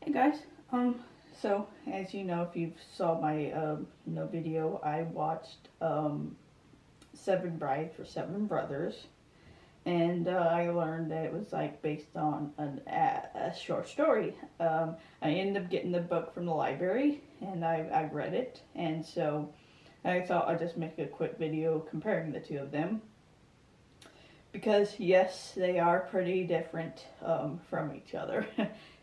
Hey guys, so as you know, if you saw my video, I watched Seven Brides for Seven Brothers, and I learned that it was like based on a short story. I ended up getting the book from the library, and I read it, and so I thought I'd just make a quick video comparing the two of them. Because yes, they are pretty different from each other.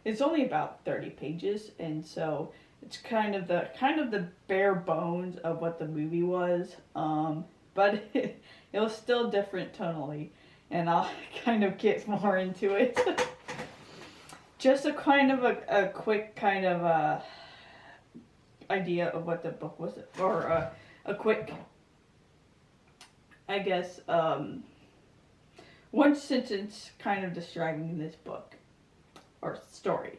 It's only about 30 pages, and so it's kind of the bare bones of what the movie was. But it was still different tonally, and I'll kind of get more into it. Just a kind of a quick kind of idea of what the book was, or a quick, I guess, one sentence kind of describing this book or story.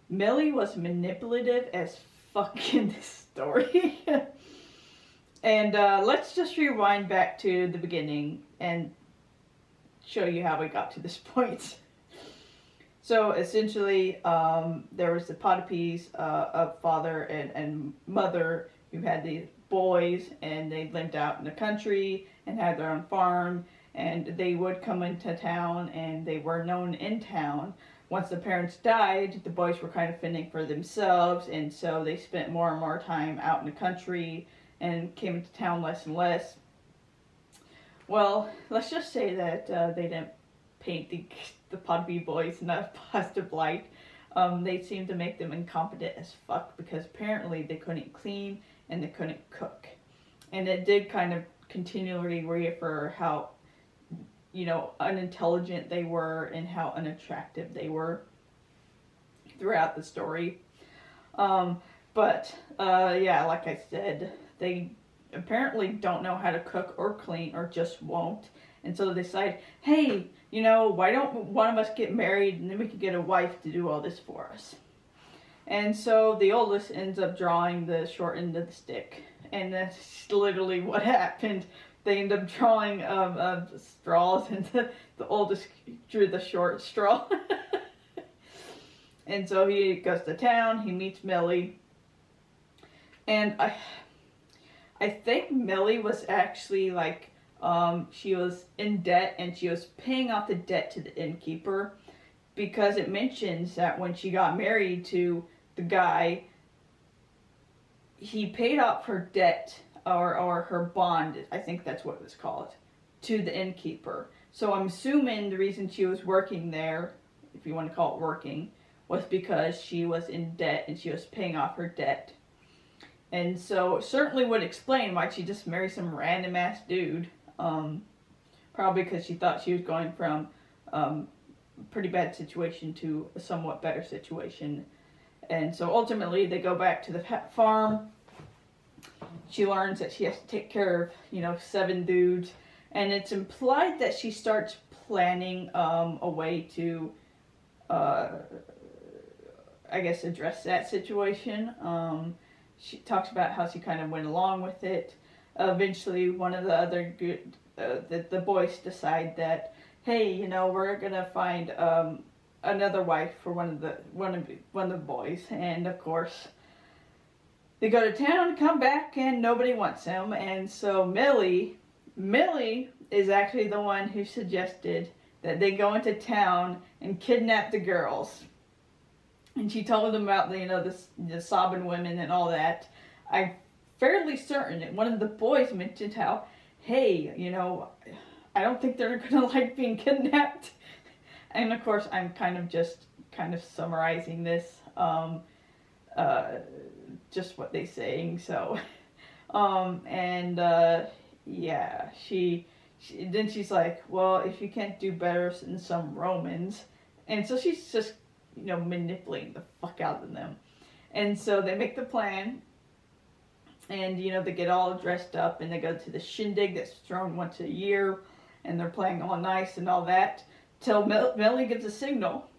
Millie was manipulative as fuck in this story. And let's just rewind back to the beginning and show you how we got to this point. So essentially, there was the Potipes, a father and mother who had these boys, and they lived out in the country and had their own farm. And they would come into town, and they were known in town. Once the parents died, the boys were kind of fending for themselves, and so they spent more and more time out in the country and came into town less and less. Well, let's just say that they didn't paint the Poppy boys in a positive light. They seemed to make them incompetent as fuck because apparently they couldn't clean and they couldn't cook. And it did kind of continually reaffirm how unintelligent they were and how unattractive they were throughout the story. But like I said, they apparently don't know how to cook or clean or just won't. And so they decide, hey, why don't one of us get married and then we can get a wife to do all this for us. And so the oldest ends up drawing the short end of the stick. And that's literally what happened. They end up drawing straws, and the oldest drew the short straw. And so he goes to town, he meets Millie. And I think Millie was actually she was in debt, and she was paying off the debt to the innkeeper, because it mentions that when she got married to the guy, he paid off her debt, or her bond, I think that's what it was called, to the innkeeper. So I'm assuming the reason she was working there, if you want to call it working, was because she was in debt and she was paying off her debt. And so it certainly would explain why she just married some random ass dude. Probably because she thought she was going from a pretty bad situation to a somewhat better situation. And so ultimately they go back to the farm. She learns that she has to take care of, 7 dudes. And it's implied that she starts planning a way to, address that situation. She talks about how she kind of went along with it. Eventually, one of the other the boys decide that, hey, we're gonna find another wife for one of the boys. And of course, they go to town, come back, and nobody wants them. And so Millie is actually the one who suggested that they go into town and kidnap the girls. And she told them about the Sobbin Women and all that. I'm fairly certain that one of the boys mentioned how, hey, I don't think they're gonna like being kidnapped. And of course, I'm kind of summarizing this. Just what they're saying. So, she's like, well, if you can't do better than some Romans, and so she's just manipulating the fuck out of them. And so they make the plan, and they get all dressed up, and they go to the shindig that's thrown once a year, and they're playing all nice and all that, till Millie gives a signal,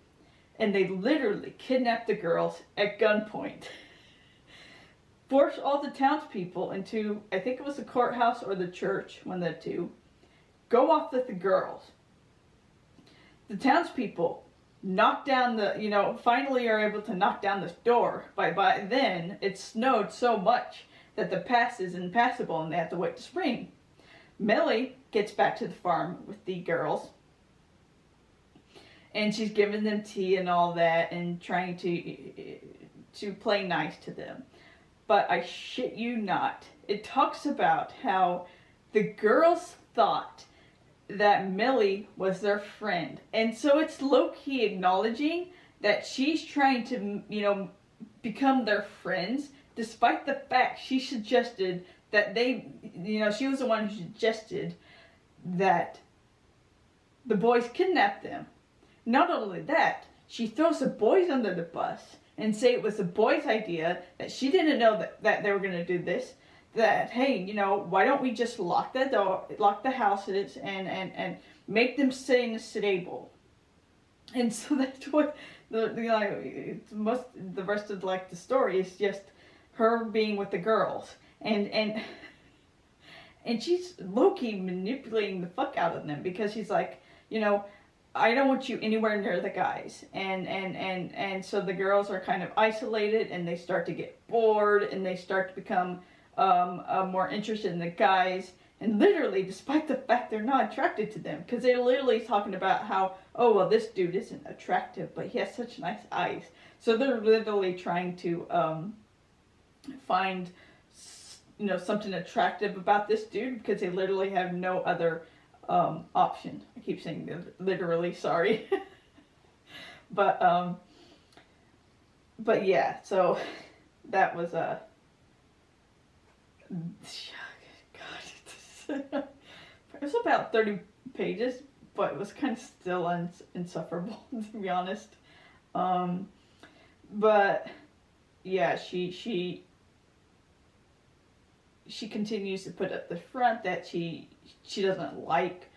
and they literally kidnap the girls at gunpoint. Force all the townspeople into, I think it was the courthouse or the church, one of the two, go off with the girls. The townspeople knock down the, finally are able to knock down this door. By then, it snowed so much that the pass is impassable and they have to wait to spring. Millie gets back to the farm with the girls. And she's giving them tea and all that and trying to play nice to them. But I shit you not, it talks about how the girls thought that Millie was their friend. And so it's low-key acknowledging that she's trying to, become their friends, despite the fact she suggested that she was the one who suggested that the boys kidnap them. Not only that, she throws the boys under the bus and say it was the boys' idea, that she didn't know that they were going to do this, that, hey, why don't we just lock the door, lock the houses, and make them stay in the stable. And so that's what the rest of the story is, just her being with the girls, and she's low-key manipulating the fuck out of them, because she's like, I don't want you anywhere near the guys. And so the girls are kind of isolated, and they start to get bored, and they start to become more interested in the guys. And literally, despite the fact they're not attracted to them, because they're literally talking about how, oh, well, this dude isn't attractive, but he has such nice eyes. So they're literally trying to find, something attractive about this dude, because they literally have no other option. I keep saying literally, sorry. but yeah, so that was God, it was about 30 pages, but it was kind of still insufferable, to be honest. But yeah, she continues to put up the front that she doesn't like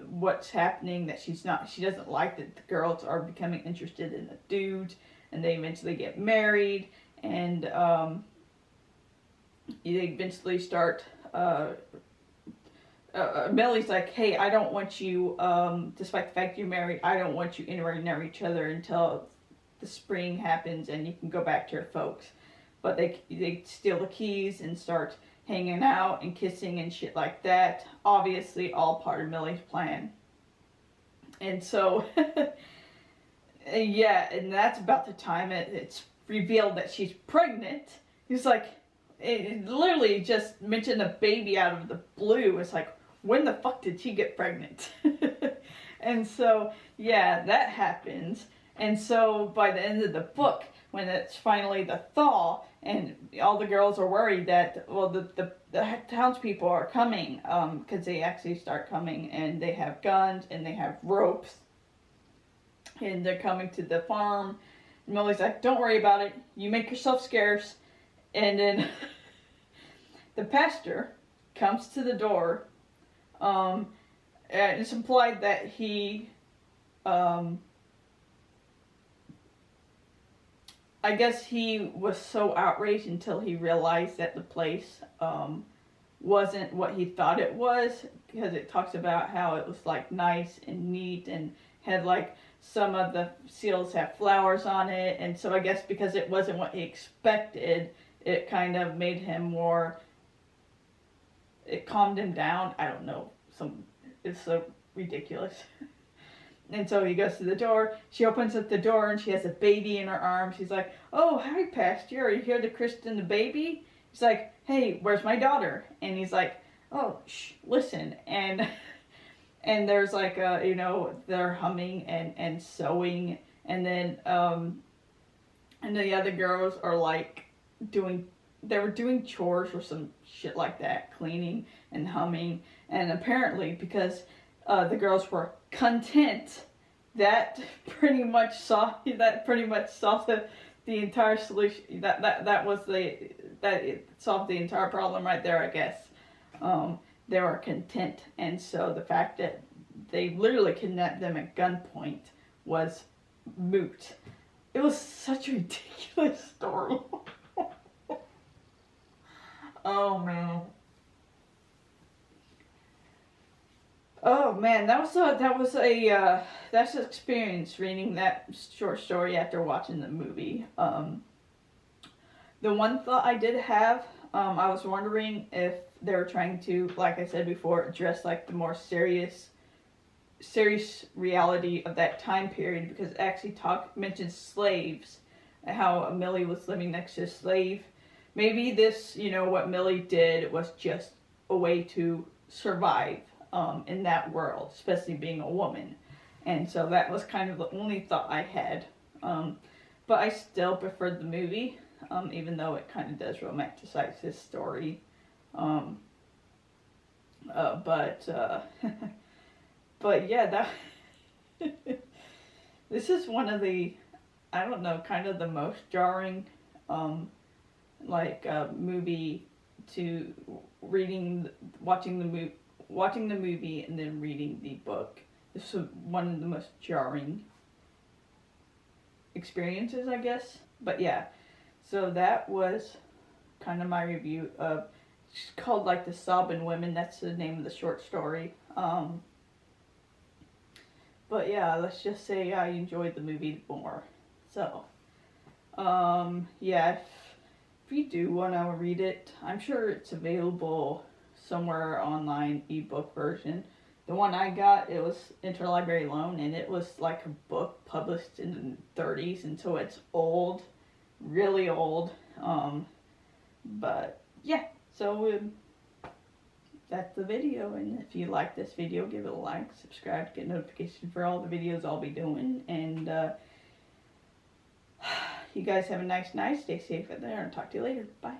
what's happening, that she doesn't like that the girls are becoming interested in the dudes, and they eventually get married, and they eventually start, Millie's like, hey, I don't want you, despite the fact you're married, I don't want you anywhere near each other until the spring happens and you can go back to your folks. But they steal the keys and start hanging out and kissing and shit like that. Obviously, all part of Millie's plan. And so, yeah, and that's about the time it's revealed that she's pregnant. He's like, it literally just mentioned a baby out of the blue. It's like, when the fuck did she get pregnant? And so, yeah, that happens. And so, by the end of the book, when it's finally the thaw, and all the girls are worried that, well, the townspeople are coming, because they actually start coming, and they have guns, and they have ropes, and they're coming to the farm. And Millie's like, don't worry about it, you make yourself scarce. And then the pastor comes to the door, and it's implied that he, I guess he was so outraged until he realized that the place wasn't what he thought it was, because it talks about how it was like nice and neat and had like some of the seals have flowers on it, and so I guess because it wasn't what he expected, it kind of made him more, it calmed him down. I don't know, it's so ridiculous. And so he goes to the door, she opens up the door, and she has a baby in her arms. She's like, oh, hi, Pastor, are you here to christen the baby? He's like, hey, where's my daughter? And he's like, oh, shh, listen. And there's like, they're humming and sewing. And then, and the other girls are like they were doing chores or some shit like that, cleaning and humming. And apparently, because the girls were content, that pretty much solved the entire solution. It solved the entire problem right there, I guess. They were content, and so the fact that they literally kidnapped them at gunpoint was moot. It was such a ridiculous story. Oh man. Oh man, that's an experience reading that short story after watching the movie. The one thought I did have, I was wondering if they were trying to, like I said before, address like the more serious reality of that time period, because it actually mentions slaves and how Millie was living next to a slave. Maybe this, what Millie did was just a way to survive in that world, especially being a woman. And so that was kind of the only thought I had. But I still preferred the movie, even though it kind of does romanticize his story. But but yeah, that this is one of the, I don't know, kind of the most jarring, movie to watching the movie and then reading the book. This is one of the most jarring experiences, I guess. But yeah, so that was kind of my review of. It's called like the Sobbin Women. That's the name of the short story. But yeah, let's just say I enjoyed the movie more. So, yeah, if you do want to read it, I'm sure it's available somewhere online, ebook version. The one I got, it was interlibrary loan, and it was like a book published in the 30s, and so it's old, really old. But yeah, so that's the video, and if you like this video, give it a like, subscribe to get notification for all the videos I'll be doing, and you guys have a nice night, stay safe out there, and talk to you later, bye.